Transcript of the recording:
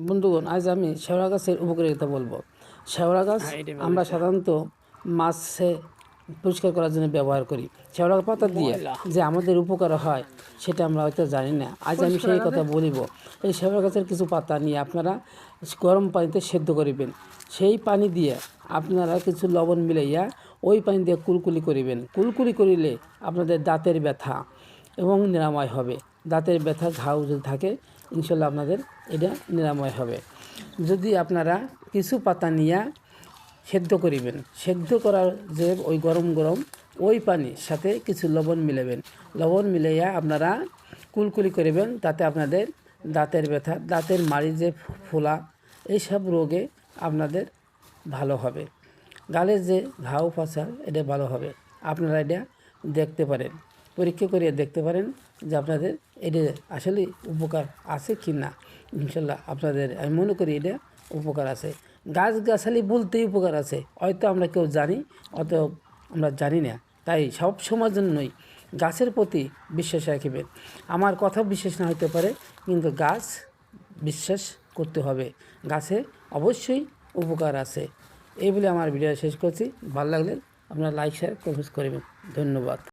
বন্ধুগণ, আজ আমি শেওড়া গাছের উপকারিতা বলবো। শেওড়া গাছ আমরা সাধারণত মাছে পরিষ্কার করার জন্য ব্যবহার করি। শেওড়া পাতা দিয়ে যে আমাদের উপকার হয় সেটা আমরা হয়তো জানি না। আজ আমি সেই কথা বলিব। এই শেওড়া গাছের কিছু পাতা নিয়ে আপনারা গরম পানিতে সেদ্ধ করিবেন। সেই পানি দিয়ে আপনারা কিছু লবণ মিলাইয়া ওই পানি দিয়ে কুলকুলি করিবেন। কুলকুলি করিলে আপনাদের দাঁতের ব্যথা এবং নিরাময় হবে। দাঁতের ব্যথা ঘাও যদি থাকে ইনশাল্লাহ আপনাদের এটা নিরাময় হবে। যদি আপনারা কিছু পাতা নিয়ে সেদ্ধ করিবেন, সেদ্ধ করার যে ওই গরম গরম ওই পানির সাথে কিছু লবণ মিলাবেন। লবণ মিলাইয়া আপনারা কুলকুলি করিবেন, তাতে আপনাদের দাঁতের ব্যথা, দাঁতের মাড়ি যে ফোলা, এইসব রোগে আপনাদের ভালো হবে। গালের যে ঘাও ফাঁসা এটা ভালো হবে। আপনারা এটা দেখতে পারেন, পরীক্ষা করিয়ে দেখতে পারেন যে আপনাদের এটা আসলে উপকার আছে কি না। ইনশাল্লাহ আপনাদের আমি মনে করি এটা উপকার আছে। গাছগাছালি বলতেই উপকার আছে, হয়তো আমরা কেউ জানি, অত আমরা জানি না। তাই সব সময়ের জন্যই গাছের প্রতি বিশ্বাস রাখবেন। আমার কথা বিশ্বাস না হতে পারে, কিন্তু গাছ বিশ্বাস করতে হবে। গাছে অবশ্যই উপকার আছে। এই বলে আমার ভিডিও শেষ করছি। ভালো লাগলে আপনারা লাইক শেয়ার কমেন্ট করবেন। ধন্যবাদ।